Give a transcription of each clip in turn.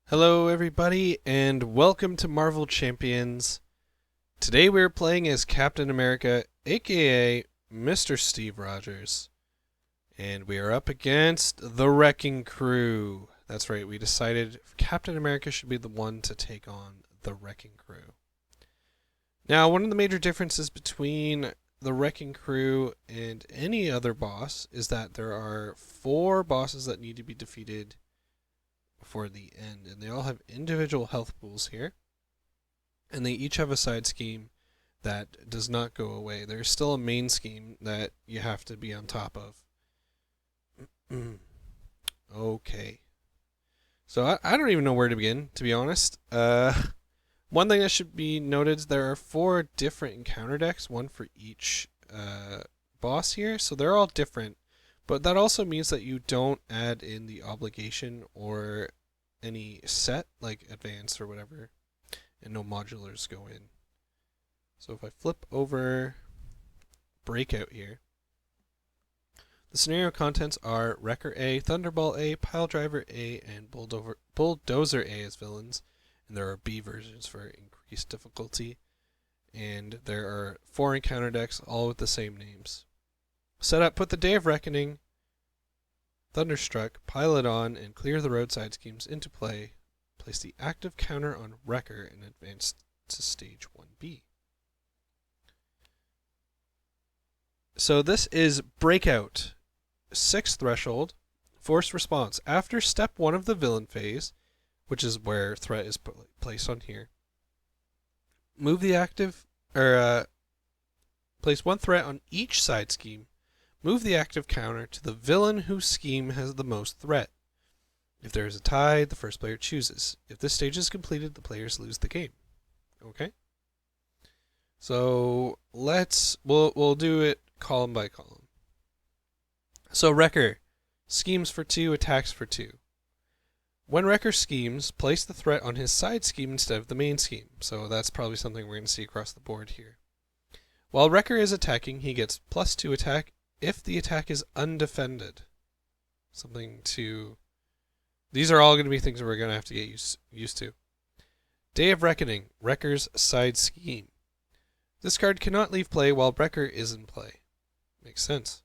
Hello everybody and welcome to Marvel Champions. Today we're playing as Captain America, aka Mr. Steve Rogers. And we are up against the Wrecking Crew. That's right, we decided Captain America should be the one to take on the Wrecking Crew. Now, one of the major differences between the Wrecking Crew and any other boss is that there are 4 bosses that need to be defeated before the end, and they all have individual health pools here, and they each have a side scheme that does not go away. There's still a main scheme that you have to be on top of. Okay, so I don't even know where to begin, to be honest. One thing that should be noted is there are 4 different encounter decks, one for each boss here, so they're all different. But that also means that you don't add in the obligation or any set, like advanced or whatever, and no modulars go in. So if I flip over Breakout here, the scenario contents are Wrecker A, Thunderball A, Piledriver A, and Bulldozer A as villains, and there are B versions for increased difficulty, and there are 4 encounter decks, all with the same names. Setup: put the Day of Reckoning, Thunderstruck, Pile It On, and Clear the Roadside schemes into play. Place the active counter on Wrecker and advance to stage 1B. So this is Breakout. 6th threshold. Forced response. After step 1 of the villain phase, which is where threat is placed on here, move the active, place 1 threat on each side scheme. Move the active counter to the villain whose scheme has the most threat. If there is a tie, the first player chooses. If this stage is completed, the players lose the game. Okay? So we'll do it column by column. So Wrecker schemes for 2, attacks for 2. When Wrecker schemes, place the threat on his side scheme instead of the main scheme. So that's probably something we're going to see across the board here. While Wrecker is attacking, he gets +2 attack if the attack is undefended. These are all going to be things we're going to have to get used to. Day of Reckoning, Wrecker's side scheme. This card cannot leave play while Wrecker is in play. Makes sense.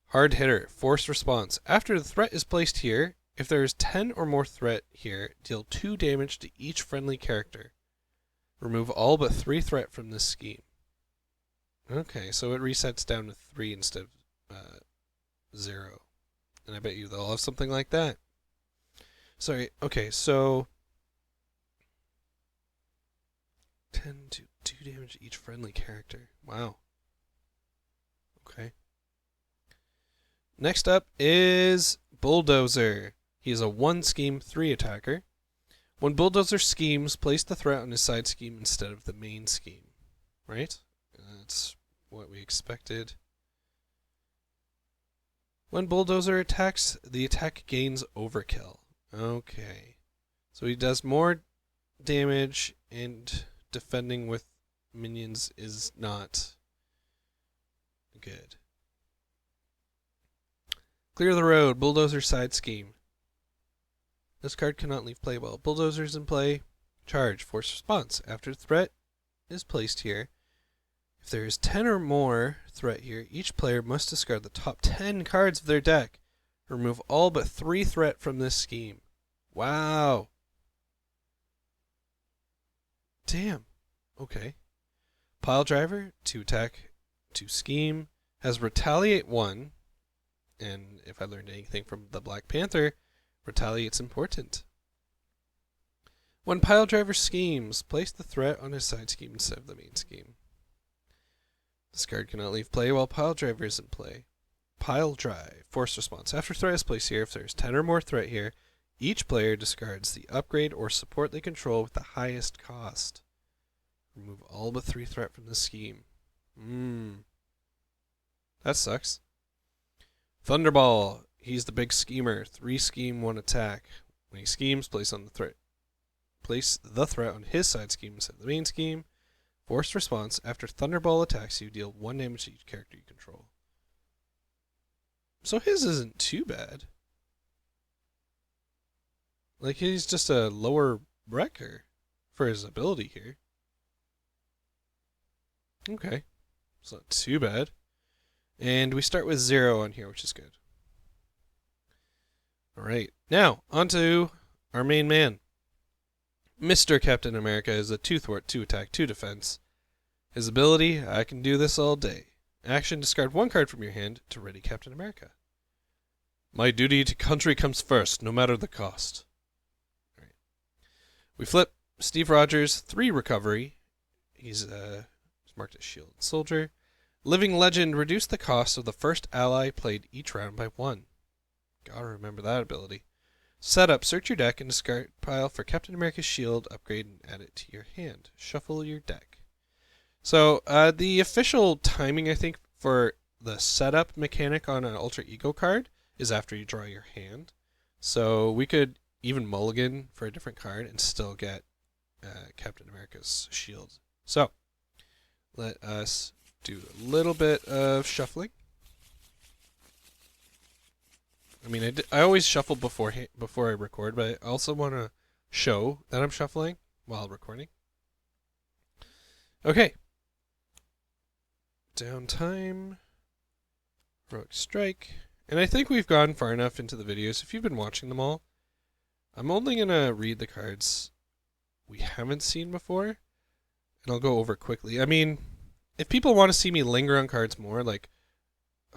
Hard Hitter, forced response. After the threat is placed here, if there is 10 or more threat here, deal 2 damage to each friendly character. Remove all but 3 threat from this scheme. Okay, so it resets down to 3 instead of 0. And I bet you they'll have something like that. Sorry, okay, so 10 to 2 damage to each friendly character. Wow. Okay. Next up is Bulldozer. He is a 1 scheme 3 attacker. When Bulldozer schemes, place the threat on his side scheme instead of the main scheme. Right? That's what we expected. When Bulldozer attacks, the attack gains overkill. Okay. So he does more damage, and defending with minions is not good. Clear the Road, Bulldozer side scheme. This card cannot leave play while Bulldozer's in play. Charge, force response. After threat is placed here, if there is 10 or more threat here, each player must discard the top 10 cards of their deck. Remove all but 3 threat from this scheme. Wow. Damn. Okay. Piledriver, 2 attack, 2 scheme, has Retaliate 1, and if I learned anything from the Black Panther, Retaliate's important. When Piledriver schemes, place the threat on his side scheme instead of the main scheme. This card cannot leave play while Piledriver is in play. Piledrive, force response. After threat is placed here, if there's 10 or more threat here, each player discards the upgrade or support they control with the highest cost. Remove all but 3 threat from the scheme. That sucks. Thunderball, he's the big schemer. 3 scheme, 1 attack. When he schemes, place the threat on his side scheme instead of the main scheme. Forced response. After Thunderball attacks you, deal 1 damage to each character you control. So his isn't too bad. Like, he's just a lower wrecker for his ability here. Okay. It's not too bad. And we start with 0 on here, which is good. Alright. Now, on to our main man. Mr. Captain America is a 2 thwart, 2 attack, 2 defense. His ability, I can do this all day. Action, discard 1 card from your hand to ready Captain America. My duty to country comes first, no matter the cost. All right. We flip Steve Rogers, 3 recovery. He's marked as shield soldier. Living Legend, reduce the cost of the first ally played each round by 1. Gotta remember that ability. Setup, search your deck and discard pile for Captain America's shield, upgrade and add it to your hand. Shuffle your deck. So, the official timing, I think, for the setup mechanic on an Alter Ego card is after you draw your hand. So, we could even mulligan for a different card and still get Captain America's shield. So, let us do a little bit of shuffling. I mean, I always shuffle before I record, but I also want to show that I'm shuffling while recording. Okay. Downtime. Heroic Strike. And I think we've gone far enough into the videos. If you've been watching them all, I'm only going to read the cards we haven't seen before, and I'll go over quickly. I mean, if people want to see me linger on cards more, like,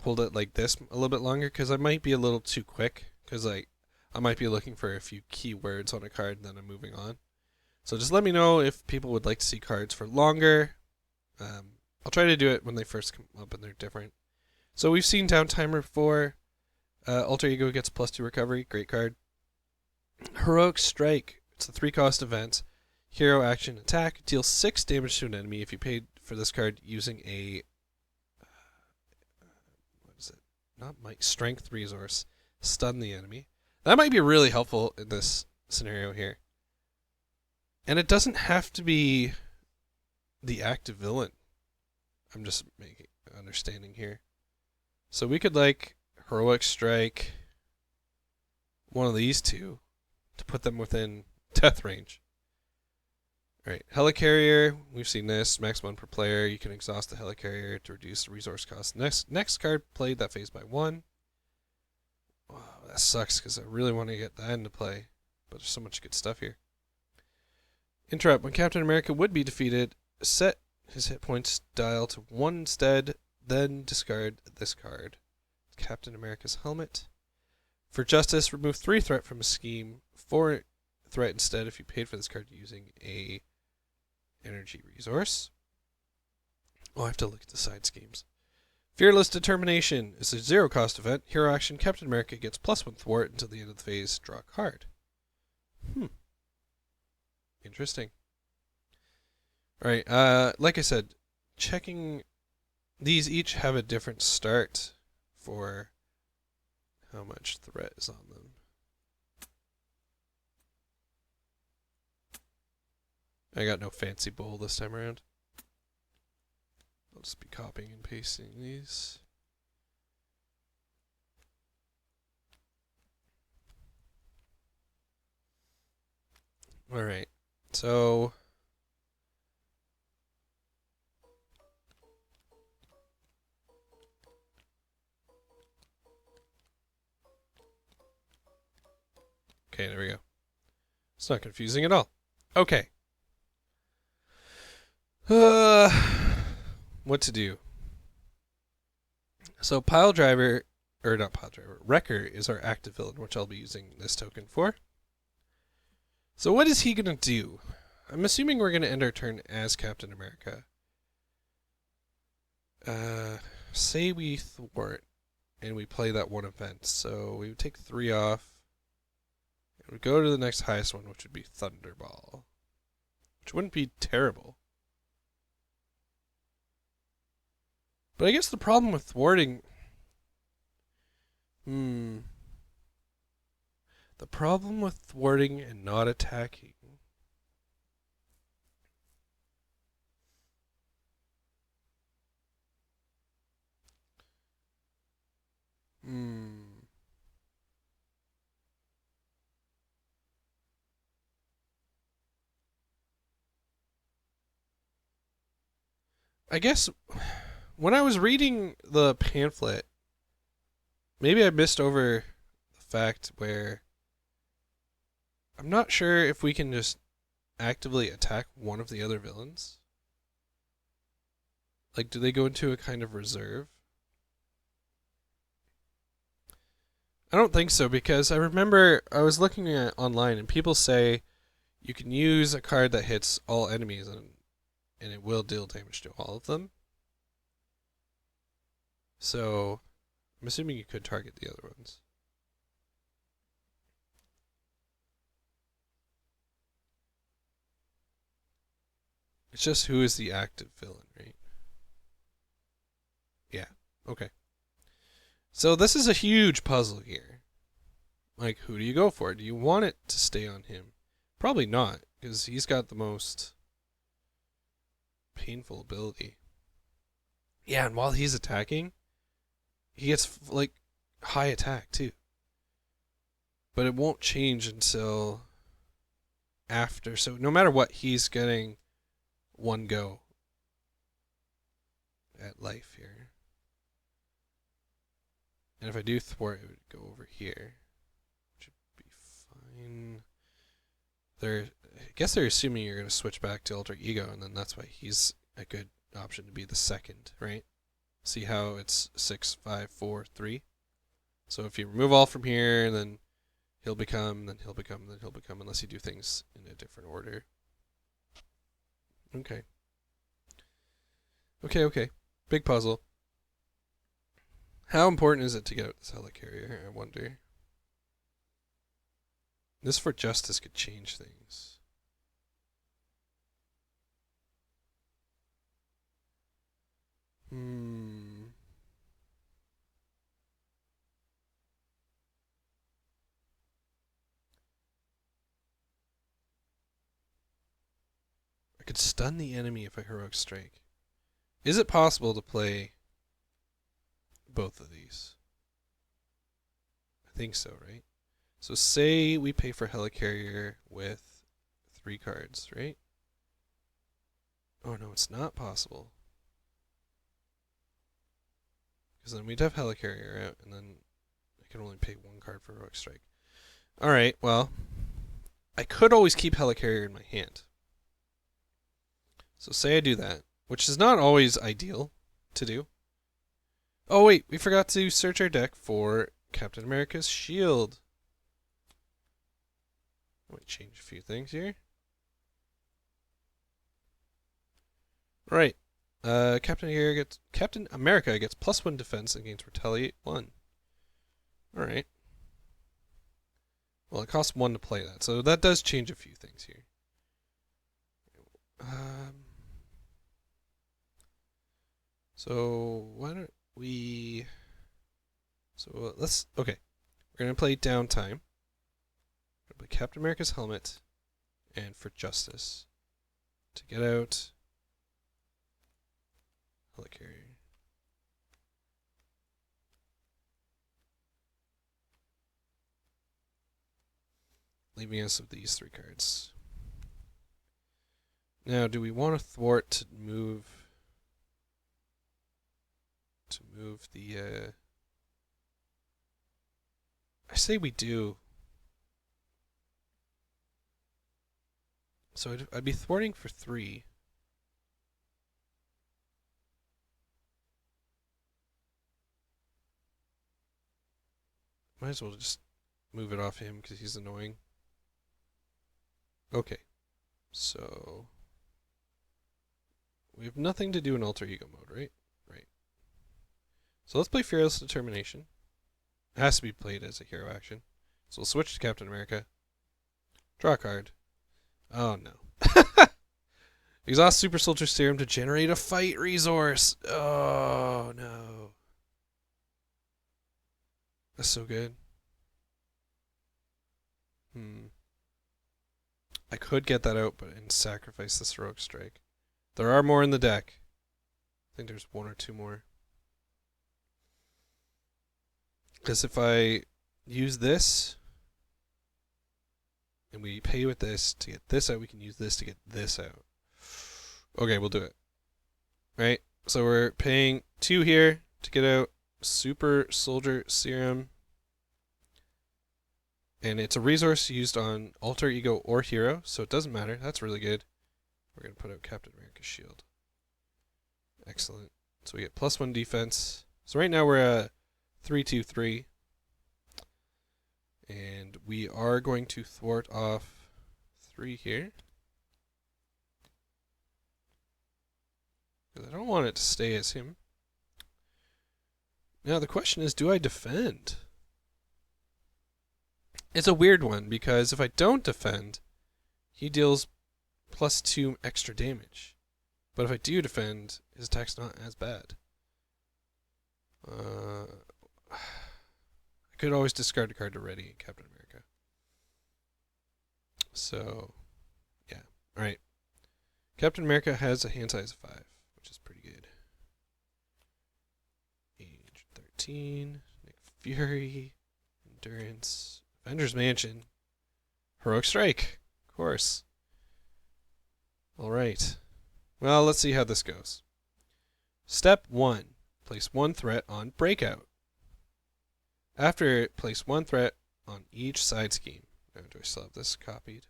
hold it like this a little bit longer, because I might be a little too quick, because I might be looking for a few keywords on a card and then I'm moving on. So just let me know if people would like to see cards for longer. I'll try to do it when they first come up and they're different. So we've seen Downtime before. Alter Ego gets +2 recovery. Great card. Heroic Strike. It's a 3-cost event. Hero action attack. Deals 6 damage to an enemy if you paid for this card using a... what is it? Not Might. Strength resource. Stun the enemy. That might be really helpful in this scenario here. And it doesn't have to be the active villain. I'm just making understanding here. So we could like Heroic Strike one of these two to put them within death range. Alright, Helicarrier, we've seen this, max 1 per player. You can exhaust the Helicarrier to reduce the resource cost. Next card played that phase by 1. Wow, that sucks because I really want to get that into play, but there's so much good stuff here. Interrupt, when Captain America would be defeated, set his hit points dial to 1 instead, then discard this card. Captain America's helmet. For justice, remove 3 threat from a scheme, 4 threat instead if you paid for this card using a energy resource. Oh, I have to look at the side schemes. Fearless Determination is a 0-cost event. Hero action, Captain America gets +1 thwart until the end of the phase. Draw a card. Interesting. Alright, like I said, checking... These each have a different start for how much threat is on them. I got no fancy bowl this time around. I'll just be copying and pasting these. Alright, so... Okay, there we go. It's not confusing at all. Okay. What to do? So Pile Driver, or not Pile Driver, Wrecker is our active villain, which I'll be using this token for. So what is he going to do? I'm assuming we're going to end our turn as Captain America. Say we thwart, and we play that one event. So we would take 3 off. And we go to the next highest one, which would be Thunderball. Which wouldn't be terrible. But I guess the problem with thwarting... The problem with thwarting and not attacking... I guess when I was reading the pamphlet, maybe I missed over the fact where I'm not sure if we can just actively attack one of the other villains. Like, do they go into a kind of reserve? I don't think so, because I remember I was looking at online and people say you can use a card that hits all enemies and it will deal damage to all of them. So I'm assuming you could target the other ones. It's just who is the active villain, right? Yeah. Okay. So this is a huge puzzle here. Like, who do you go for? Do you want it to stay on him? Probably not, because he's got the most painful ability. Yeah, and while he's attacking, he gets, like, high attack, too. But it won't change until after. So no matter what, he's getting one go at life here. And if I do thwart, it would go over here. Which would be fine. I guess they're assuming you're going to switch back to Alter Ego, and then that's why he's a good option to be the second, right? See how it's 6, 5, 4, 3? So if you remove all from here, then he'll become, then he'll become, then he'll become, unless you do things in a different order. Okay. Okay. Big puzzle. How important is it to get out this helicarrier, I wonder? This for justice could change things. I could stun the enemy if I heroic strike. Is it possible to play both of these? I think so, right? So say we pay for helicarrier with 3 cards, right? Oh no, it's not possible. Because then we'd have helicarrier out, and then I can only pay 1 card for heroic strike. Alright, well, I could always keep helicarrier in my hand. So say I do that, which is not always ideal to do. Oh wait, we forgot to search our deck for Captain America's shield. I might change a few things here. Right. Captain America gets +1 defense against retaliate 1. Alright. Well, it costs 1 to play that, so that does change a few things here. So why don't we? So let's. Okay, we're gonna play downtime. We're gonna play Captain America's helmet, and for justice, to get out. Helicarrier. Leaving us with these 3 cards. Now, do we want to thwart to move the I say we do. So I'd be thwarting for 3. Might as well just move it off him because he's annoying. Okay. So we have nothing to do in Alter Ego mode, right? Right. So let's play Fearless Determination. It has to be played as a hero action. So we'll switch to Captain America. Draw a card. Oh no. Exhaust Super Soldier Serum to generate a fight resource. Oh no. That's so good. I could get that out, but and sacrifice this heroic strike. There are more in the deck. I think there's 1 or 2 more. Because if I use this, and we pay with this to get this out, we can use this to get this out. Okay, we'll do it. right? So we're paying 2 here to get out Super Soldier Serum. And it's a resource used on Alter Ego or Hero, so it doesn't matter. That's really good. We're going to put out Captain America's shield. Excellent. So we get +1 defense. So right now we're at 3-2-3. And we are going to thwart off 3 here. Because I don't want it to stay as him. Now the question is, do I defend? It's a weird one, because if I don't defend, he deals +2 extra damage. But if I do defend, his attack's not as bad. I could always discard a card to ready Captain America. So, yeah. Alright. Captain America has a hand size of 5, which is pretty good. Age 13. Nick Fury. Endurance. Avengers Mansion. Heroic Strike. Of course. Alright. Well, let's see how this goes. Step 1. Place 1 threat on Breakout. After it, place 1 threat on each side scheme. Now, do I still have this copied?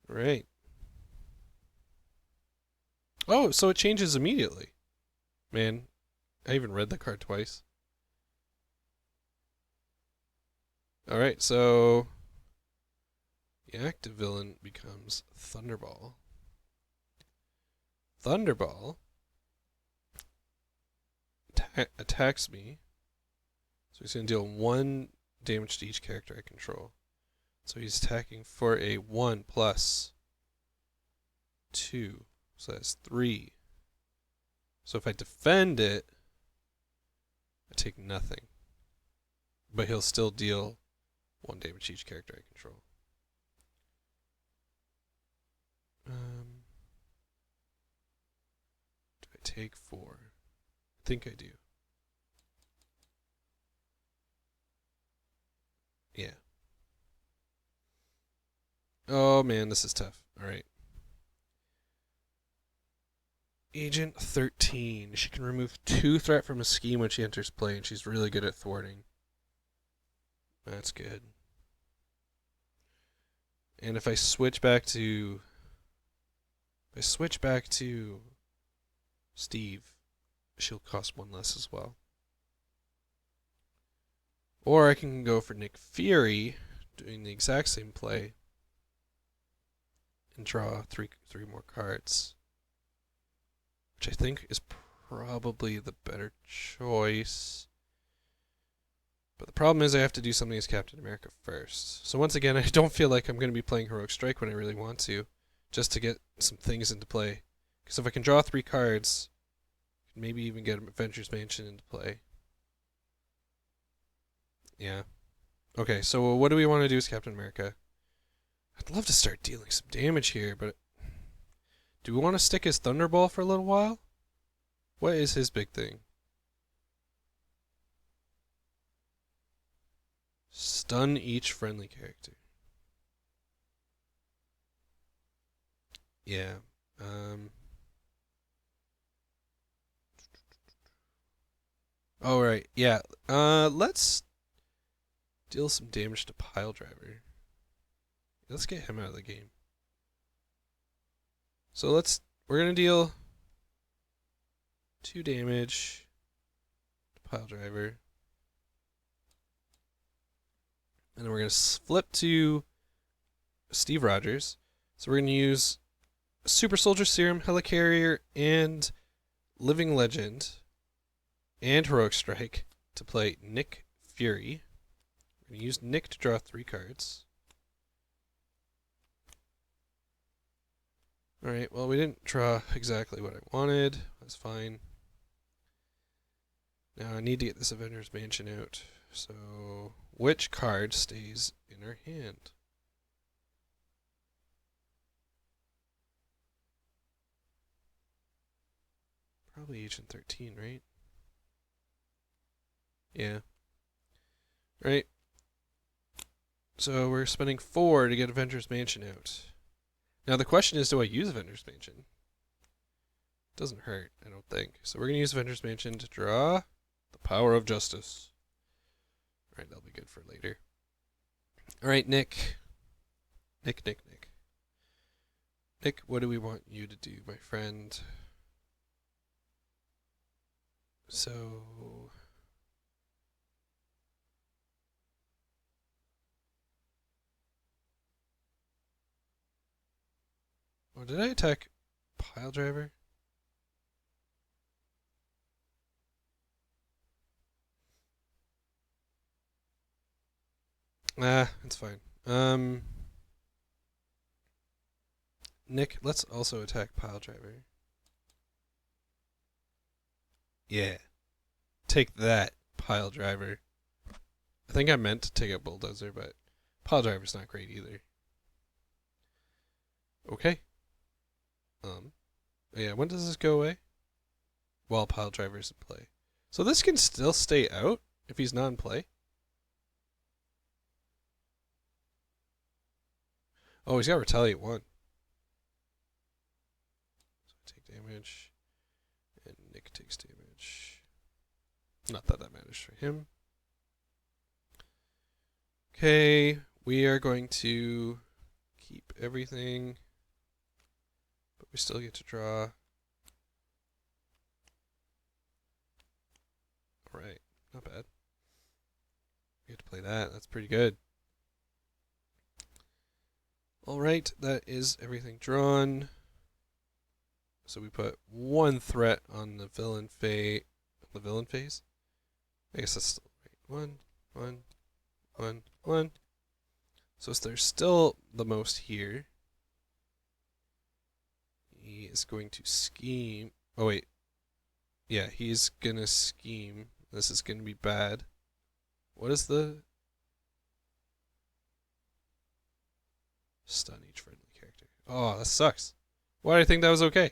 Right. Oh, so it changes immediately. Man, I even read the card twice. Alright, so the active villain becomes Thunderball. Thunderball attacks me. So he's going to deal 1 damage to each character I control. So he's attacking for a 1 +2. So that's 3. So if I defend it, I take nothing. But he'll still deal 1 damage to each character I control. Do I take 4? I think I do. Yeah. Oh man, this is tough. Alright. Agent 13. She can remove 2 threat from a scheme when she enters play, and she's really good at thwarting. That's good. And if I switch back to... Steve, she'll cost 1 less as well. Or I can go for Nick Fury, doing the exact same play, and draw three more cards. Which I think is probably the better choice. But the problem is I have to do something as Captain America first. So once again, I don't feel like I'm going to be playing Heroic Strike when I really want to, just to get some things into play. Because if I can draw 3 cards, I can maybe even get Avengers Mansion into play. Yeah. Okay, so what do we want to do as Captain America? I'd love to start dealing some damage here, but do we want to stick as Thunderball for a little while? What is his big thing? Stun each friendly character. Yeah. Oh, right. Yeah. Let's deal some damage to Pile Driver. Let's get him out of the game. So we're going to deal 2 damage to Pile Driver. And then we're going to flip to Steve Rogers. So we're going to use Super Soldier Serum, Helicarrier, and Living Legend, and Heroic Strike to play Nick Fury. We're going to use Nick to draw 3 cards. Alright, well, we didn't draw exactly what I wanted. That's fine. Now I need to get this Avengers Mansion out. So, which card stays in our hand? Probably Agent 13, right? Yeah. Right. So we're spending 4 to get Avengers Mansion out. Now the question is, do I use Avengers Mansion? Doesn't hurt, I don't think. So we're going to use Avengers Mansion to draw the Power of Justice. Alright, that'll be good for later. Alright, Nick. Nick, what do we want you to do, my friend? So... oh, did I attack Pile Driver? Ah, it's fine. Nick, let's also attack Pile Driver. Yeah. Take that, Pile Driver. I think I meant to take out Bulldozer, but Pile Driver's not great either. Okay. Yeah, when does this go away? While Pile Driver's in play. So this can still stay out if he's not in play? Oh, he's got Retaliate 1. So I take damage, and Nick takes damage. Not that that matters for him. Okay, we are going to keep everything, but we still get to draw. Alright, not bad. We get to play that, that's pretty good. Alright, that is everything drawn. So we put 1 threat on the villain phase. I guess that's still right. 1. So there's still the most here. He is going to scheme. Oh wait. Yeah, he's gonna scheme. This is gonna be bad. What is the stun each friendly character? Oh, that sucks. Why did I think that was okay?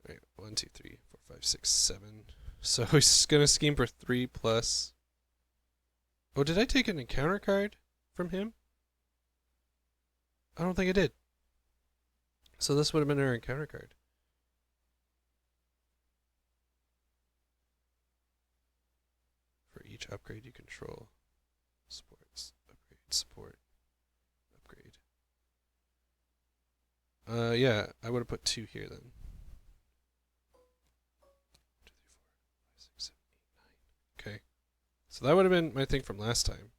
Alright, 1, 2, 3, 4, 5, 6, 7. So he's gonna scheme for 3 plus. Oh, did I take an encounter card from him? I don't think I did. So this would have been our encounter card. For each upgrade you control. Sports, upgrade, support, upgrade. Yeah, I would have put 2 here then. 2, 3, 4, 5, 6, 7, 8, 9. Okay. So that would have been my thing from last time.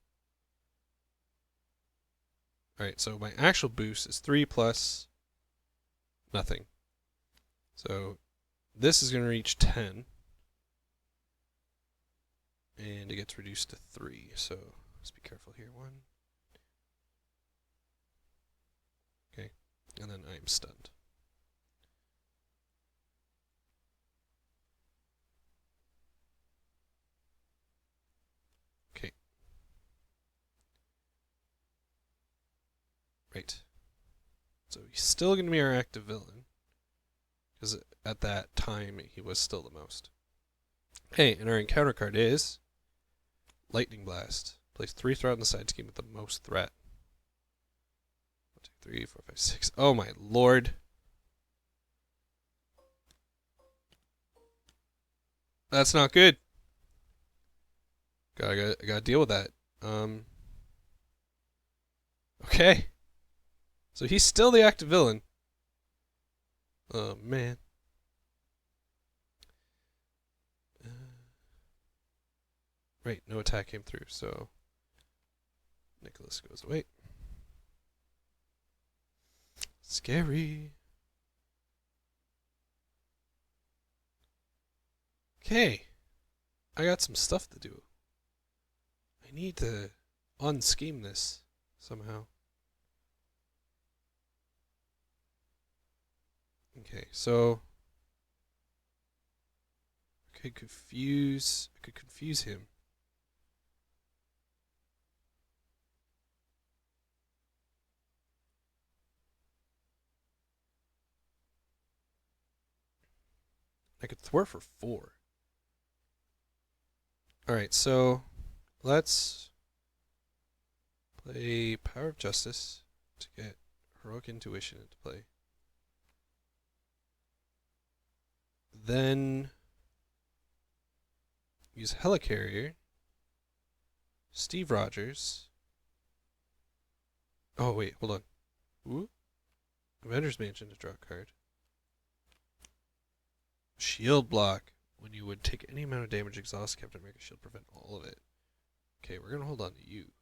Alright, so my actual boost is 3 plus nothing. So this is going to reach 10. And it gets reduced to 3. So let's be careful here. 1. Okay. And then I'm stunned. Okay. Right. So he's still going to be our active villain. Because at that time, he was still the most. Okay, and our encounter card is Lightning Blast. Place 3 threat on the side scheme with the most threat. 1, 2, 3, 4, 5, 6. Oh my lord. That's not good. I gotta deal with that. Okay. So he's still the active villain. Oh man. Right, no attack came through, so Nicholas goes away. Scary. Okay. I got some stuff to do. I need to unscheme this somehow. Okay, so I could confuse him. I could thwart for 4. Alright, so let's Play Power of Justice to get Heroic Intuition into play. Then use Helicarrier, Steve Rogers. Oh wait, hold on. Ooh. Avengers Mansion to draw a card. Shield block. When you would take any amount of damage, exhaust Captain America shield, prevent all of it. Okay, we're gonna hold on to you.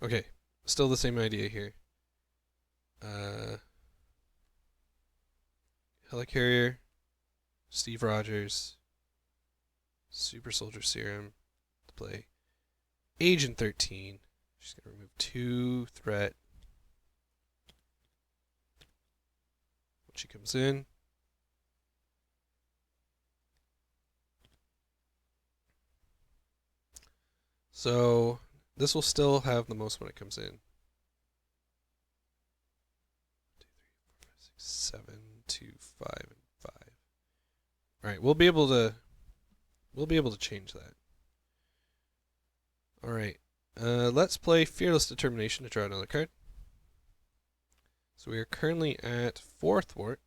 Okay, still the same idea here. Helicarrier, Steve Rogers, Super Soldier Serum to play. Agent 13. She's gonna remove 2 threat when she comes in. So this will still have the most when it comes in. 2, 3, 4, 5, 6, 7, 2, 5, and 5. All right, we'll be able to change that. All right, let's play Fearless Determination to draw another card. So we are currently at 4 thwart.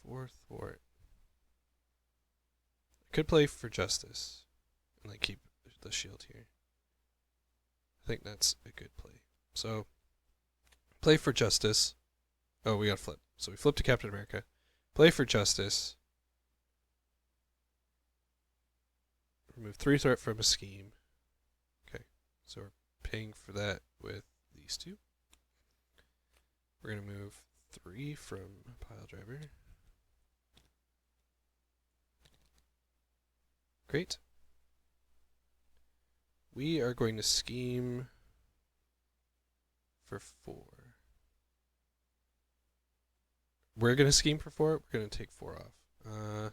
I could play for Justice and like keep the shield here. I think that's a good play. So play for Justice. Oh, we got flip. So we flip to Captain America. Play for Justice. Remove 3 threat from a scheme. Okay, so we're paying for that with these 2. We're gonna move 3 from Pile Driver. Great. We are going to scheme for 4. We're going to scheme for 4. We're going to take 4 off. So we'll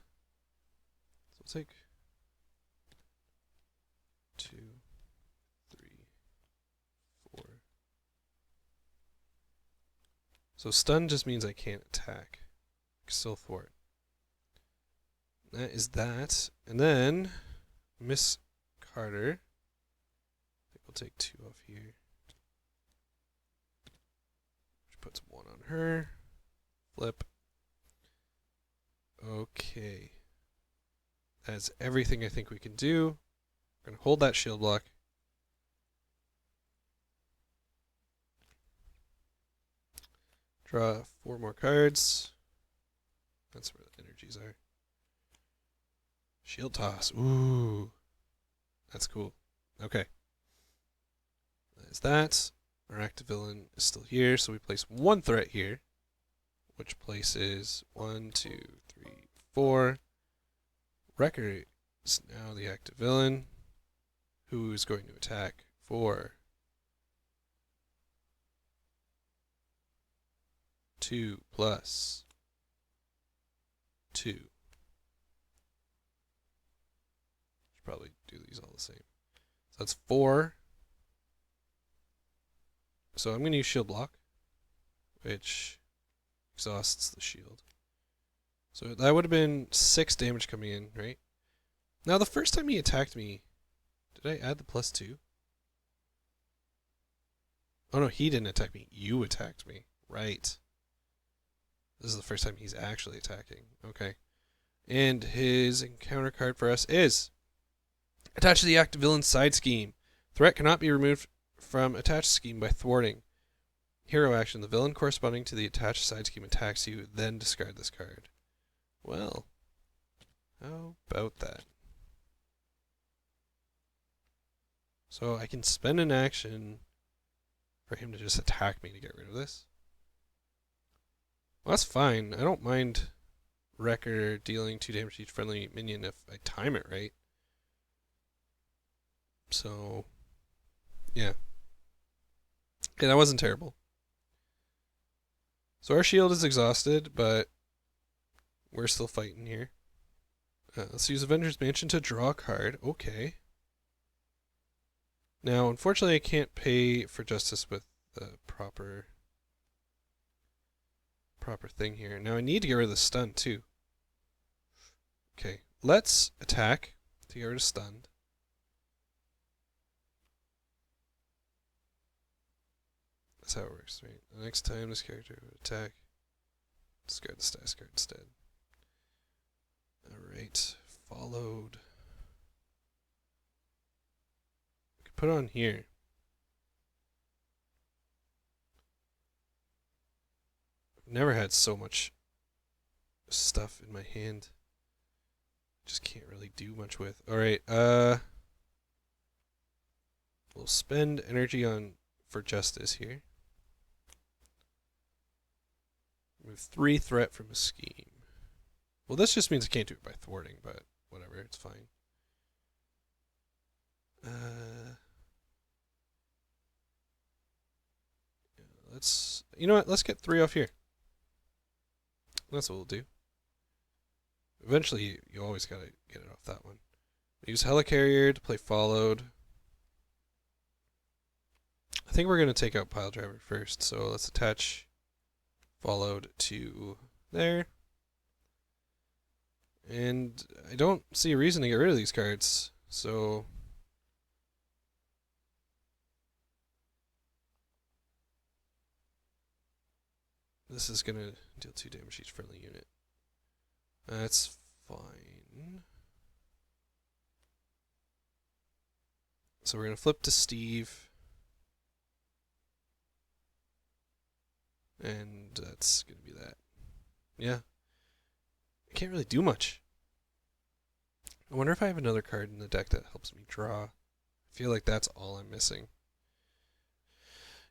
take 2, 3, 4. So stun just means I can't attack. Still thwart. That is that. And then Miss Carter. I think we'll take 2 off here. Which puts 1 on her. Flip. Okay. That's everything I think we can do. We're going to hold that shield block. Draw 4 more cards. That's where the energies are. Shield toss. Ooh. That's cool. Okay. There's that. Our active villain is still here, so we place 1 threat here, which places 1, 2, 3, 4. Wrecker is now the active villain, who is going to attack for 2 plus 2. Probably do these all the same. So that's 4. So I'm going to use shield block, which exhausts the shield. So that would have been 6 damage coming in, right? Now the first time he attacked me, did I add the +2? Oh no, he didn't attack me. You attacked me. Right. This is the first time he's actually attacking. Okay. And his encounter card for us is attached to the active villain's side scheme. Threat cannot be removed from attached scheme by thwarting. Hero action. The villain corresponding to the attached side scheme attacks you, then discard this card. Well, how about that? So I can spend an action for him to just attack me to get rid of this. Well, that's fine. I don't mind Wrecker dealing 2 damage to each friendly minion if I time it right. So, yeah. Okay, that wasn't terrible. So our shield is exhausted, but we're still fighting here. Let's use Avengers Mansion to draw a card. Okay. Now, unfortunately, I can't pay for Justice with the proper proper thing here. Now I need to get rid of the stun too. Okay, let's attack to get rid of stunned. That's how it works, right? The next time this character would attack, discard the status card instead. Alright, followed. We could put it on here. I've never had so much stuff in my hand. Just can't really do much with. Alright, we'll spend energy on for justice here. Remove 3 threat from a scheme. Well, this just means I can't do it by thwarting, but whatever, it's fine. Let's, you know what, let's get 3 off here. That's what we'll do. Eventually, you always gotta get it off that one. Use Helicarrier to play followed. I think we're gonna take out Pile Driver first, so let's attach followed to there. And I don't see a reason to get rid of these cards, so this is gonna deal 2 damage each friendly unit. That's fine. So we're gonna flip to Steve. And that's gonna be that. Yeah. I can't really do much. I wonder if I have another card in the deck that helps me draw. I feel like that's all I'm missing.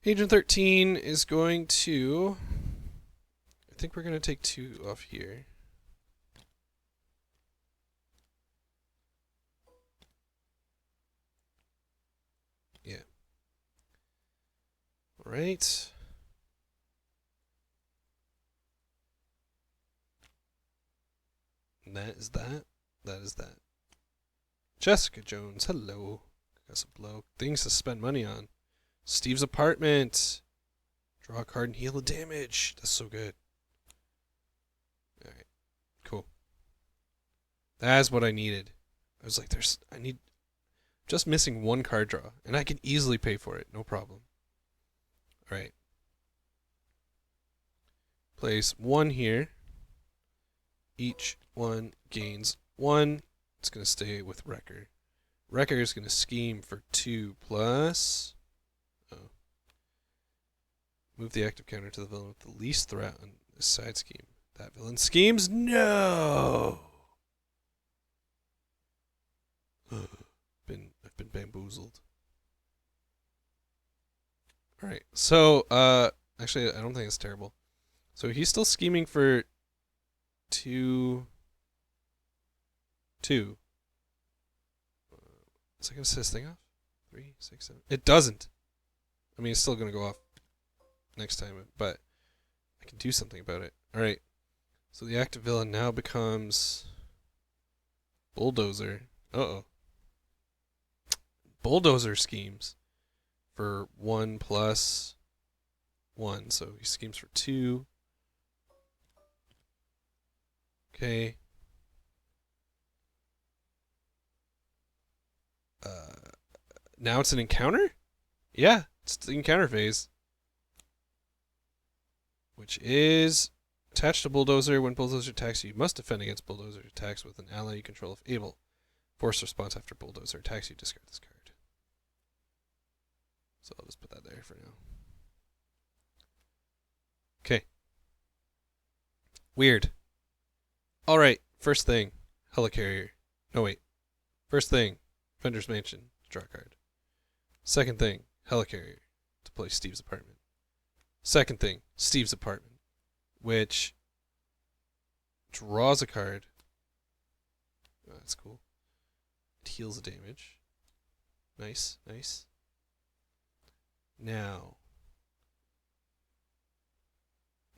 Agent 13 is going to... I think we're going to take 2 off here. Yeah. Alright. And that is that. That is that. Jessica Jones, hello. Got some blow. Things to spend money on. Steve's apartment. Draw a card and heal the damage. That's so good. Alright. Cool. That's what I needed. I was like, just missing 1 card draw. And I can easily pay for it. No problem. Alright. Place 1 here. Each one gains 1. It's going to stay with Wrecker. Wrecker is going to scheme for 2 plus... Oh. Move the active counter to the villain with the least threat on this side scheme. That villain schemes? No! I've been bamboozled. Alright, so, actually, I don't think it's terrible. So he's still scheming for 2. Is that going to set this thing off? 3, 6, 7. It doesn't. I mean, it's still going to go off next time, but I can do something about it. Alright. So the active villain now becomes Bulldozer. Uh-oh. Bulldozer schemes for 1 plus 1. So he schemes for 2. Okay. Now it's an encounter? Yeah, it's the encounter phase. Which is attached to Bulldozer. When Bulldozer attacks you, you must defend against Bulldozer attacks with an ally you control if able. Force response after Bulldozer attacks you, discard this card. So I'll just put that there for now. Okay. Weird. Alright, first thing, Helicarrier. No, wait. First thing, Vendor's Mansion, draw a card. Second thing, Helicarrier, to play Steve's apartment. Second thing, Steve's apartment, which draws a card. Oh, that's cool. It heals the damage. Nice, nice. Now,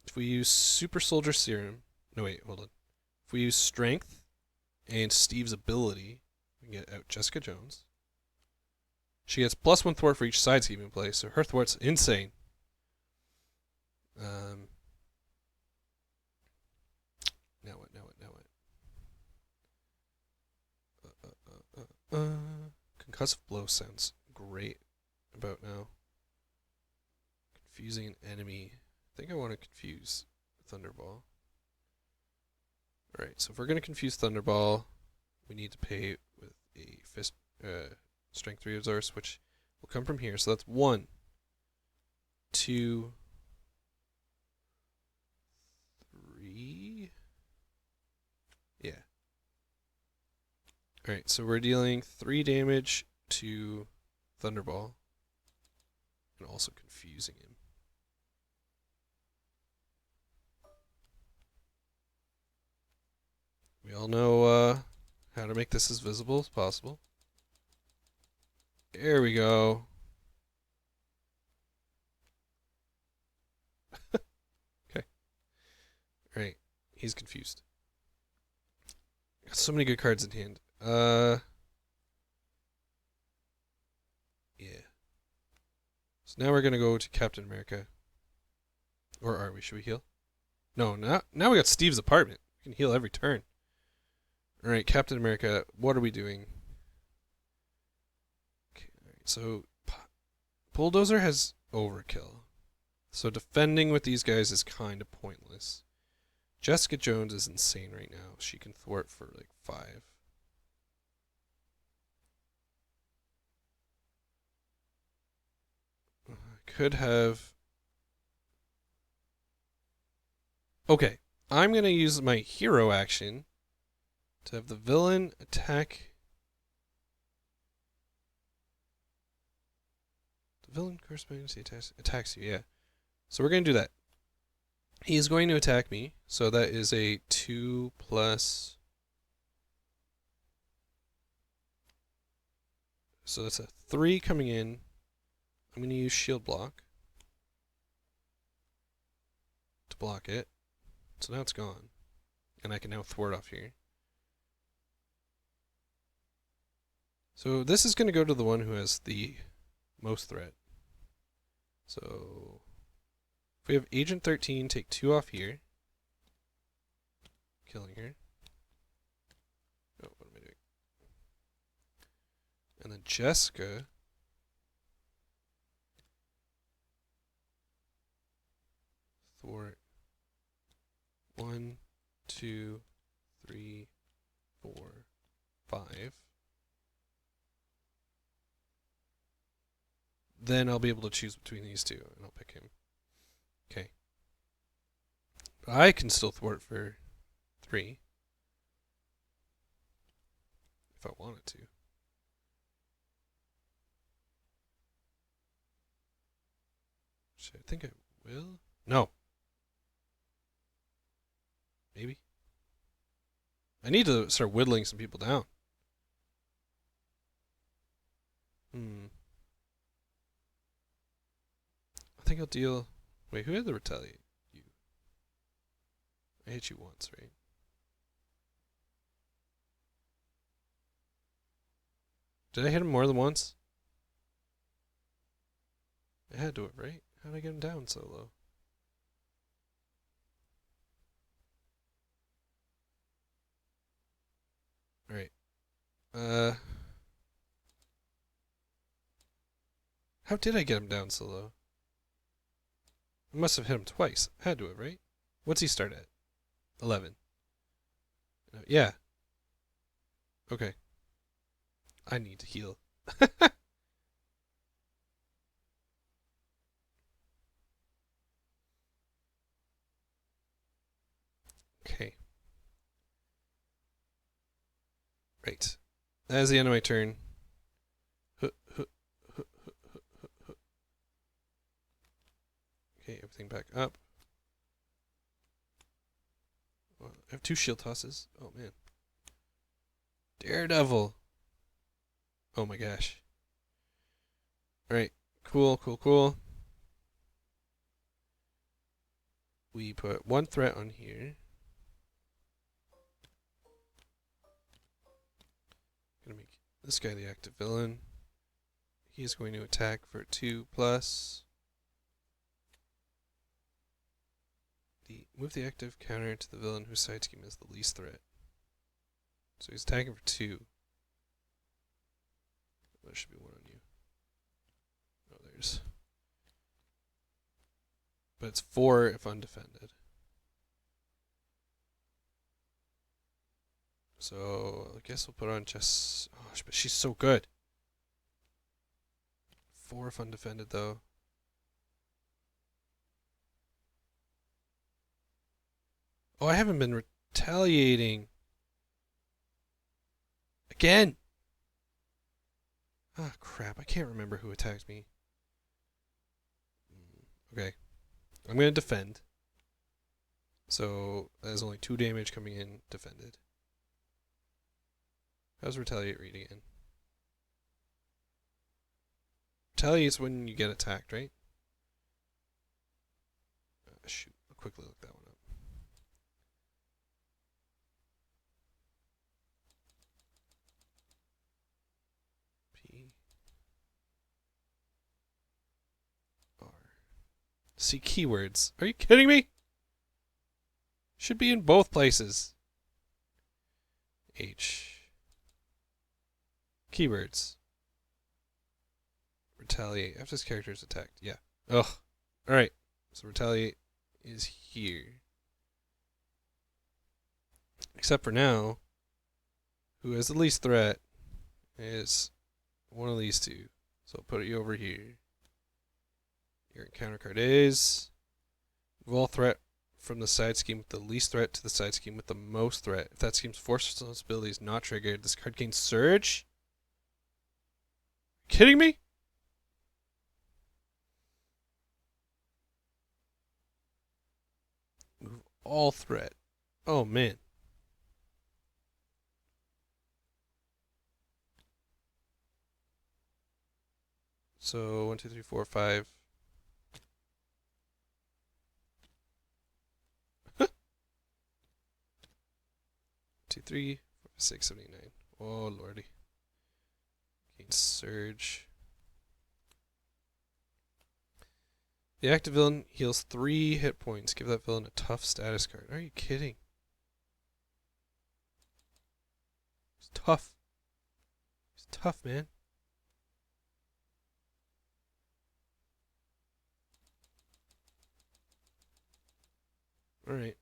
if we use Super Soldier Serum, no wait, hold on. If we use Strength and Steve's ability, we can get out Jessica Jones. She gets +1 thwart for each side scheme in play, so her thwart's insane. Concussive blow sounds great about now. Confusing an enemy. I think I want to confuse Thunderball. Alright, so if we're going to confuse Thunderball, we need to pay with a fist, strength 3 resource, which will come from here. So that's 1, 2, 3. Yeah. Alright, so we're dealing 3 damage to Thunderball and also confusing him. We all know how to make this as visible as possible. There we go. Okay. Alright, he's confused. Got so many good cards in hand. Yeah. So now we're gonna go to Captain America. Or are we? Should we heal? No, now we got Steve's apartment. We can heal every turn. Alright, Captain America, what are we doing? Okay, alright, so Bulldozer has overkill. So defending with these guys is kind of pointless. Jessica Jones is insane right now. She can thwart for like 5. I could have... Okay, I'm going to use my hero action to have the villain attack... The villain corresponding to attacks you, yeah. So we're going to do that. He's going to attack me, so that is a 2 plus... So that's a 3 coming in. I'm going to use shield block to block it. So now it's gone. And I can now thwart off here. So this is going to go to the one who has the most threat. So if we have Agent 13, take 2 off here. Killing her. Oh, what am I doing? And then Jessica. Thwart. 1, 2, 3, 4, 5. Then I'll be able to choose between these two, and I'll pick him. Okay. But I can still thwart for 3. If I wanted to. I think I will? No. Maybe. I need to start whittling some people down. I think I'll deal... Wait, who had the retaliate? You. I hit you once, right? Did I hit him more than once? I had to have, right? How did I get him down so low? Alright. How did I get him down so low? I must have hit him twice. Had to have, right? What's he start at? 11. Yeah. Okay. I need to heal. Okay. Right. That is the end of my turn. Okay, everything back up. Well, I have 2 shield tosses. Oh, man. Daredevil. Oh, my gosh. Alright. Cool, cool, cool. We put 1 threat on here. Gonna make this guy the active villain. He is going to attack for 2 plus. Move the active counter to the villain whose side scheme is the least threat. So he's attacking for 2. There should be one on you. Oh, there's. But it's 4 if undefended. So I guess we'll put on Jess. Oh, but she's so good. 4 if undefended though. Oh, I haven't been retaliating. Again! Ah, crap. I can't remember who attacked me. Okay. I'm going to defend. So, there's only 2 damage coming in defended. How's retaliate read again? Retaliate's when you get attacked, right? Shoot. I'll quickly look that one up. P. R. See keywords. Are you kidding me? Should be in both places. H. Keywords. Retaliate. After this character is attacked. Yeah. Ugh. Alright. So retaliate is here. Except for now, who has the least threat is one of these two. So I'll put you over here. Your encounter card is move all threat from the side scheme with the least threat to the side scheme with the most threat. If that scheme's force responsibility is not triggered, this card gains surge. Kidding me? Move all threat. Oh man. So 1, 2, 3, 4, 5. 2, 3, 4, 6, 7, 8, 9. Oh lordy. Gain surge. The active villain heals 3 hit points. Give that villain a tough status card. Are you kidding? It's tough. He's tough, man. Alright.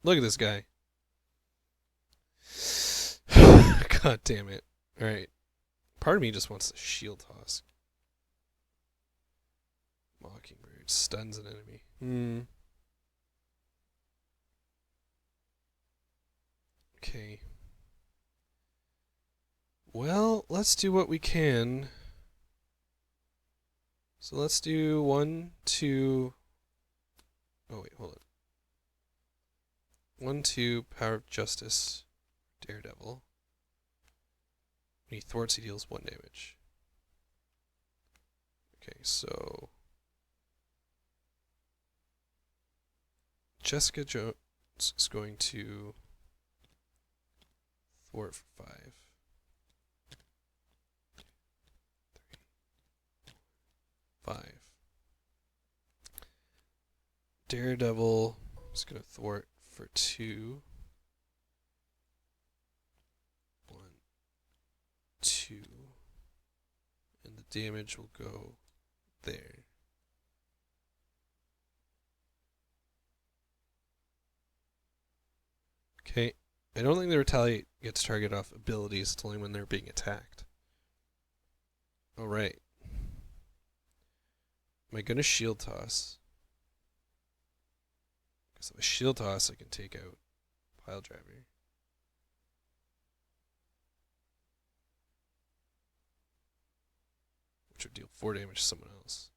Look at this guy. God damn it. Alright. Part of me just wants to shield toss. Mockingbird stuns an enemy. Okay. Well, let's do what we can. So let's do 1, 2. Oh, wait, hold it. 1, 2, Power of Justice, Daredevil. When he thwarts, he deals 1 damage. Okay, so Jessica Jones is going to thwart for 5. 3, 5. Daredevil is going to thwart for 2. 1, 2. And the damage will go there. Okay. I don't think the retaliate gets target off abilities. It's only when they're being attacked. Alright. Am I going to shield toss? Because if I shield toss, I can take out Pile Driver. Which would deal 4 damage to someone else.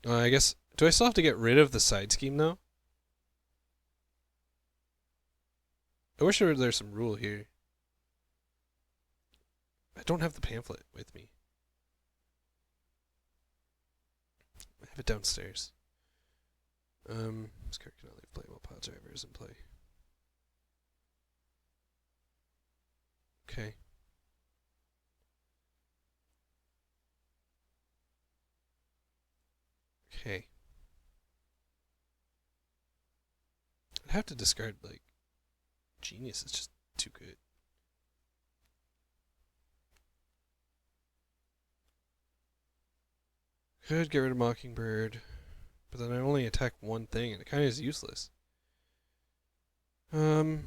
I guess... Do I still have to get rid of the side scheme, though? I wish there was some rule here. I don't have the pamphlet with me. I have it downstairs. This card cannot leave play while Pile Driver is in play. Okay. Okay. I'd have to discard, like, Genius is just too good. Could get rid of Mockingbird, but then I only attack one thing, and it kind of is useless. I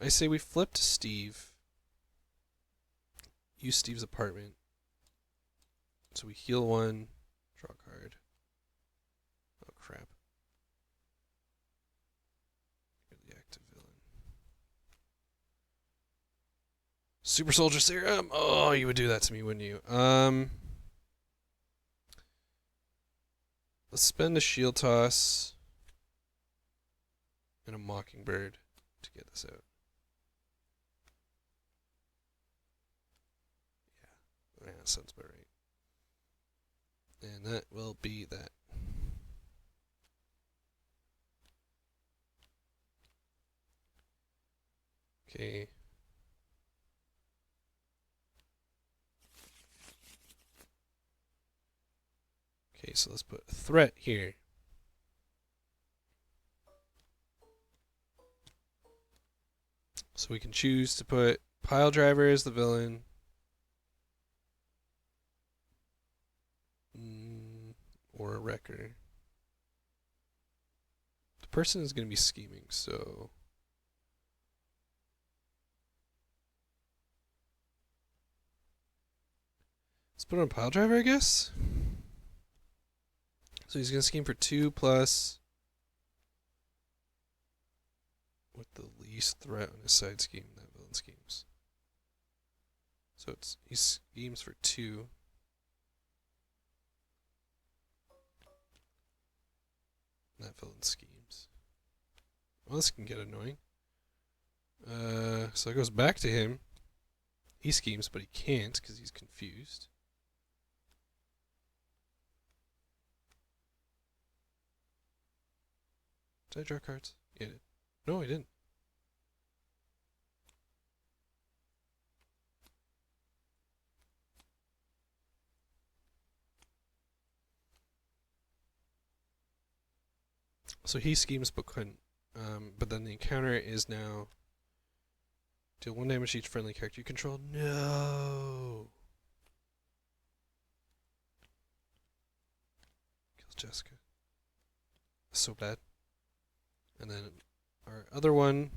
say we flip to Steve. Use Steve's apartment. So we heal one, draw a card. Oh crap. You're the active villain. Super Soldier Serum! Oh, you would do that to me, wouldn't you? Let's spend a shield toss and a Mockingbird to get this out. Yeah, that sounds about right. And that will be that. Okay. Okay, so let's put a threat here. So we can choose to put Pile Driver as the villain. Or a Wrecker. The person is going to be scheming, so... Let's put on Pile Driver, I guess? So he's going to scheme for 2 plus... with the least threat on his side scheme, that villain schemes. So he schemes for 2. That villain schemes. Well, this can get annoying. So it goes back to him. He schemes, but he can't because he's confused. Did I draw cards? Yeah, I did. No, I didn't. So he schemes but couldn't. But then the encounter is now deal 1 damage to each friendly character you control. No! Kills Jessica. So bad. And then our other one.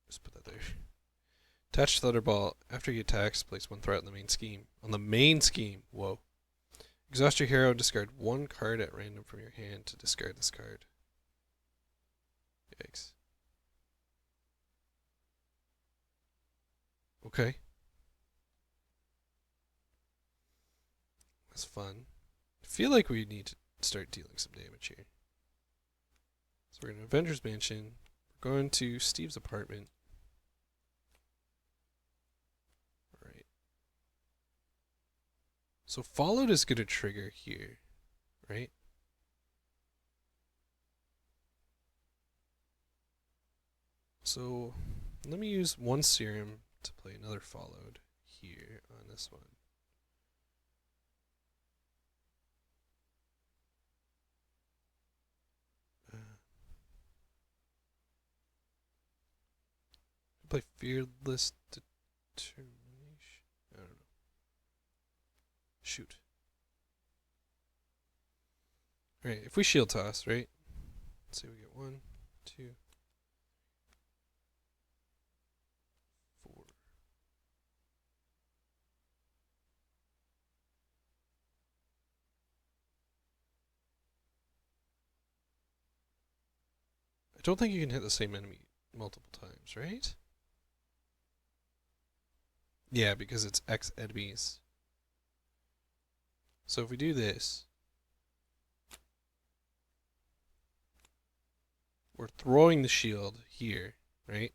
Just put that there. Attach Thunderball. After he attacks, place 1 threat on the main scheme. On the main scheme! Whoa. Exhaust your hero, discard 1 card at random from your hand to discard this card. Yikes. Okay. That's fun. I feel like we need to start dealing some damage here. So we're going to Avengers Mansion. We're going to Steve's apartment. Alright. So Followed is going to trigger here, right? So let me use 1 serum to play another Followed here on this one. Play Fearless Determination. I don't know. Shoot. Alright, if we shield toss, right? Let's say we get 1, 2, 4. I don't think you can hit the same enemy multiple times, right? Yeah, because it's X enemies. So if we do this, we're throwing the shield here, right?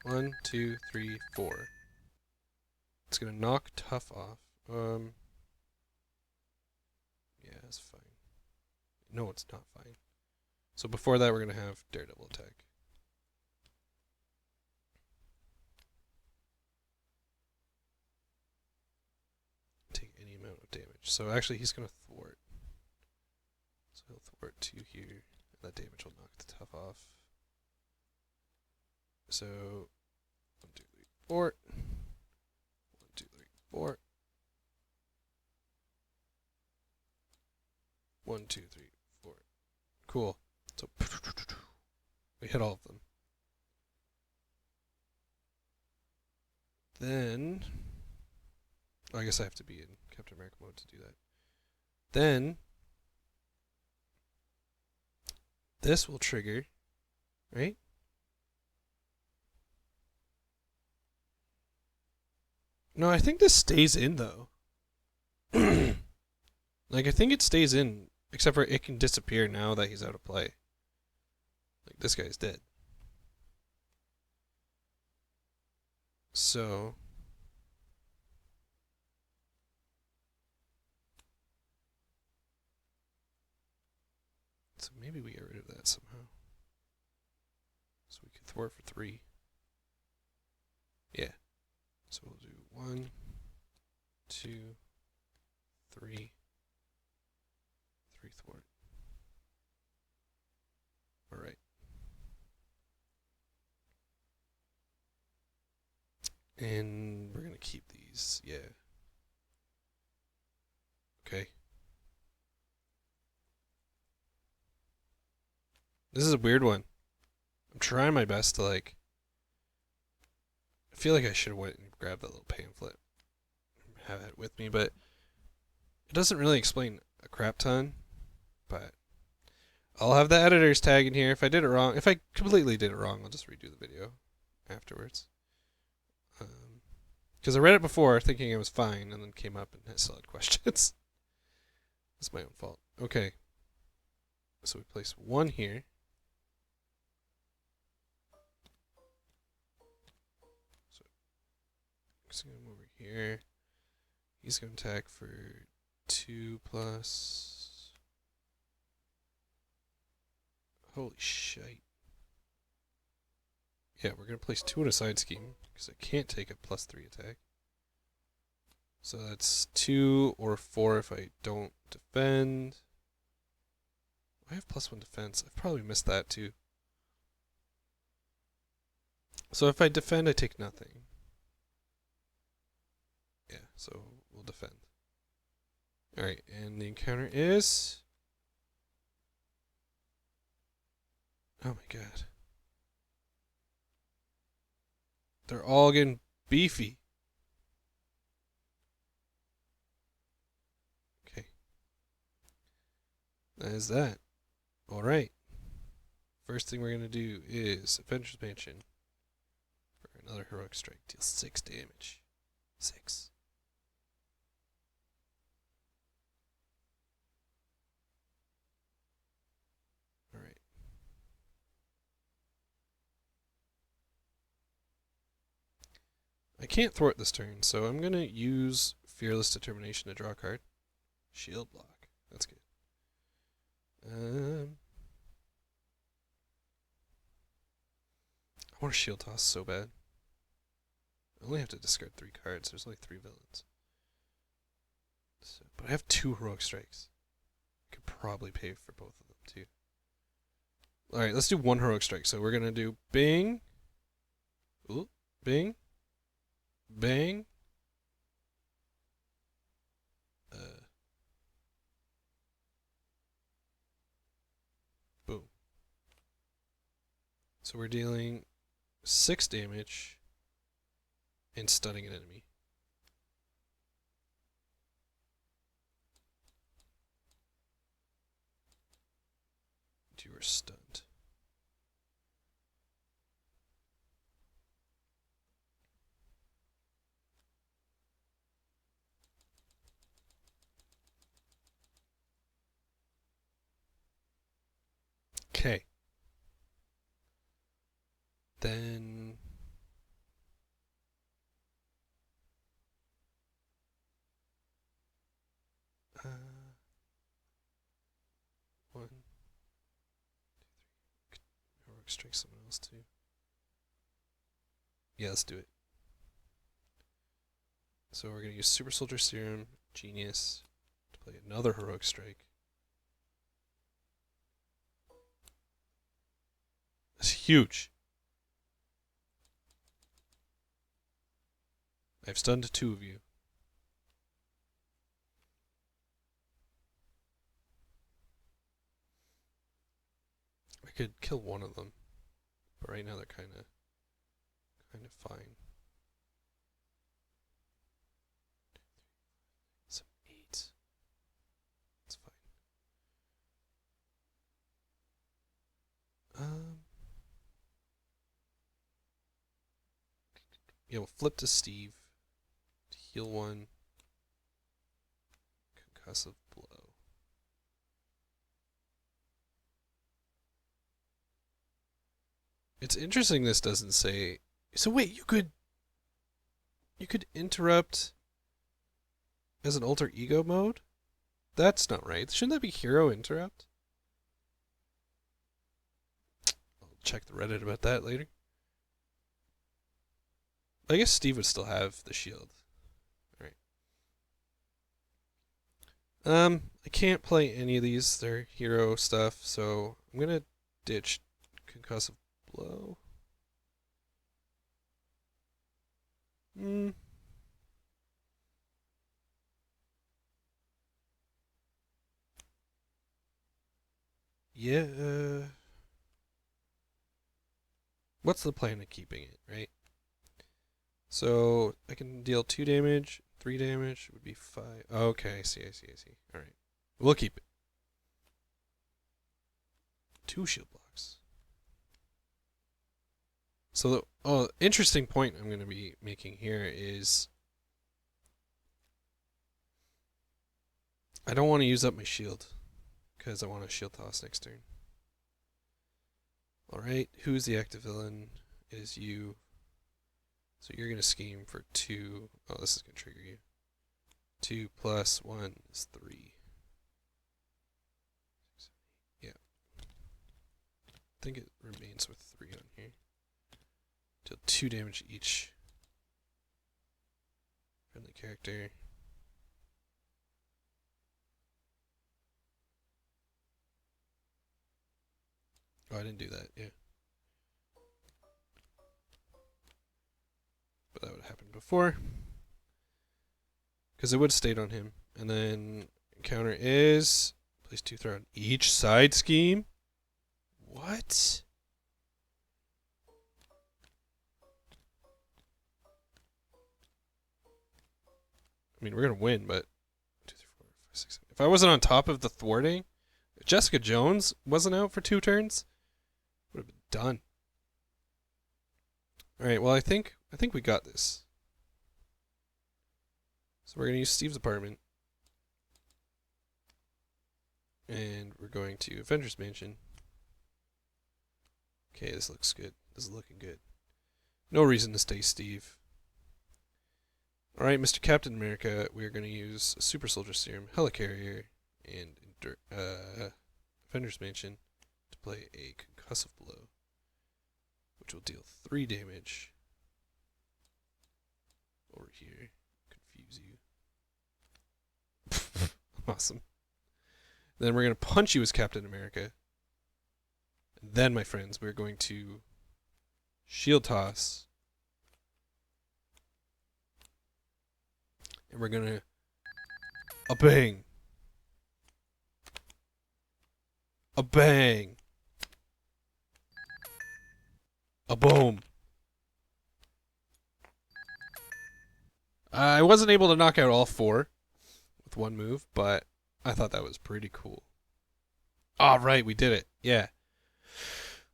1, 2, 3, 4. It's gonna knock Tough off. Yeah, that's fine. No, it's not fine. So before that, we're gonna have Daredevil attack. Take any amount of damage. So actually, he's gonna thwart. So he'll thwart 2 here, and that damage will knock the Tough off. So 1, 2, 3, 4. 1, 2, 3, 4. 1, 2, 3, 4. Cool. So we hit all of them. Then I guess I have to be in Captain America mode to do that. Then this will trigger, right? No, I think this stays in though. Like I think it stays in, except for it can disappear now that he's out of play. Like this guy's dead. So maybe we get rid of that somehow. So we can thwart for 3. Yeah. So we'll do 1, 2, 3, 3 thwart. Alright. And we're gonna keep these, yeah. Okay. This is a weird one. I'm trying my best to like. I feel like I should have went and grabbed that little pamphlet, have it with me, but it doesn't really explain a crap ton. But I'll have the editor's tag in here. If I did it wrong, if I completely did it wrong, I'll just redo the video afterwards. Because I read it before thinking it was fine, and then came up and I still had questions. That's my own fault. Okay. So we place 1 here. So he's going to move over here. He's going to attack for 2 plus. Holy shite. Yeah, we're going to place 2 in a side scheme, because I can't take a +3 attack. So that's 2 or 4 if I don't defend. I have +1 defense. I've probably missed that too. So if I defend, I take nothing. Yeah, so we'll defend. Alright, and the encounter is... Oh my god. They're all getting beefy. Okay. That is that. Alright. First thing we're going to do is Adventure Expansion. For another Heroic Strike. Deals 6 damage. 6. Alright. I can't thwart this turn, so I'm going to use Fearless Determination to draw a card. Shield block. That's good. I want to shield toss so bad. I only have to discard 3 cards. There's only 3 villains. So, but I have 2 Heroic Strikes. I could probably pay for both of them too. Alright, let's do 1 Heroic Strike. So we're going to do Bing. Ooh, Bing. Bang. Boom. So we're dealing 6 damage and stunning an enemy. You are stunned. Okay. Then one, 2, 3. Heroic Strike someone else too. Yeah, let's do it. So we're gonna use Super Soldier Serum, Genius, to play another Heroic Strike. That's huge. I've stunned 2 of you. I could kill one of them, but right now they're kind of fine. Some 8. It's fine. Yeah, we'll flip to Steve to heal 1. Concussive blow. It's interesting this doesn't say. So wait, you could interrupt as an alter ego mode? That's not right. Shouldn't that be hero interrupt? I'll check the Reddit about that later. I guess Steve would still have the shield. Alright. I can't play any of these. They're hero stuff, so I'm gonna ditch concussive blow. Yeah. What's the plan of keeping it, right? So I can deal 2 damage, 3 damage would be 5. Okay, I see. Alright. We'll keep it. 2 shield blocks. So, interesting point I'm going to be making here is I don't want to use up my shield because I want to shield toss next turn. Alright, who's the active villain? It is you. So you're going to scheme for 2. Oh, this is going to trigger you. 2 plus 1 is 3. Yeah. I think it remains with 3 on here. Deal 2 damage each. Friendly character. Oh, I didn't do that, yeah. But that would have happened before. Because it would have stayed on him. And then counter is place 2 throw on each side scheme. What? I mean, we're going to win, but 2, 3, 4, 5, 6, 7. If I wasn't on top of the thwarting, if Jessica Jones wasn't out for 2 turns, would have been done. Alright, well, I think we got this. So we're going to use Steve's apartment. And we're going to Avengers Mansion. Okay, this looks good. This is looking good. No reason to stay Steve. Alright, Mr. Captain America, we're going to use Super Soldier Serum, Helicarrier, and Avengers Mansion to play a concussive blow, which will deal 3 damage over here. Confuse you. Awesome. Then we're going to punch you as Captain America. And then, my friends, we're going to shield toss. And we're going to a bang. A bang. A boom. I wasn't able to knock out all 4 with 1 move, but I thought that was pretty cool. Ah, right, we did it. Yeah.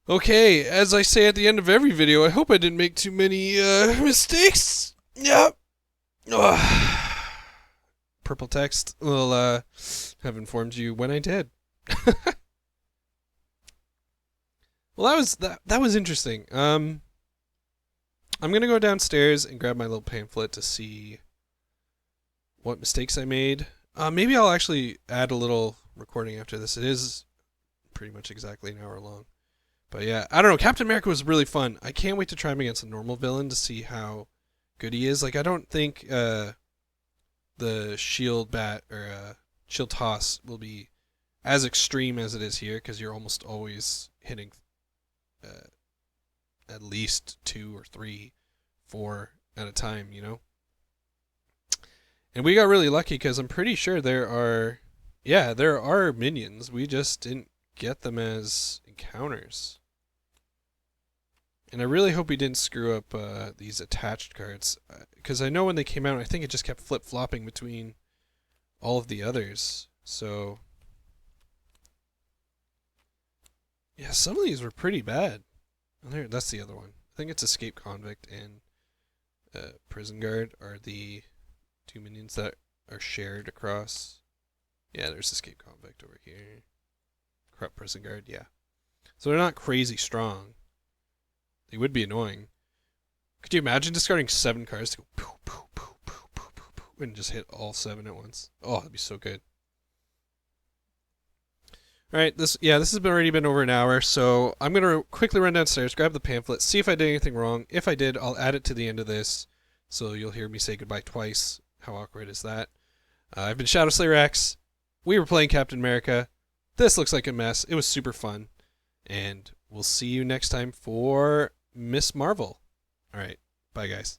Okay, as I say at the end of every video, I hope I didn't make too many mistakes. Yep. Purple text will have informed you when I did. Well, that was interesting. I'm gonna go downstairs and grab my little pamphlet to see what mistakes I made. Maybe I'll actually add a little recording after this. It is pretty much exactly an hour long. But yeah, I don't know. Captain America was really fun. I can't wait to try him against a normal villain to see how good he is. Like, I don't think the shield bat or shield toss will be as extreme as it is here, because you're almost always hitting at least 2 or 3, 4 at a time, you know? And we got really lucky because I'm pretty sure there are, yeah, there are minions. We just didn't get them as encounters. And I really hope we didn't screw up these attached cards. Because I know when they came out, I think it just kept flip-flopping between all of the others. So, yeah, some of these were pretty bad. Oh, there, that's the other one. I think it's Escape Convict and Prison Guard are the two minions that are shared across. Yeah, there's Escape Convict over here. Corrupt Prison Guard, yeah. So they're not crazy strong. They would be annoying. Could you imagine discarding 7 cards to go poo, poo, poo, poo, poo, poo, poo, and just hit all 7 at once? Oh, that'd be so good. Alright, this has already been over an hour, so I'm going to quickly run downstairs, grab the pamphlet, see if I did anything wrong. If I did, I'll add it to the end of this, so you'll hear me say goodbye twice. How awkward is that? I've been ShadowSlayerX. We were playing Captain America. This looks like a mess. It was super fun. And we'll see you next time for Miss Marvel. Alright, bye guys.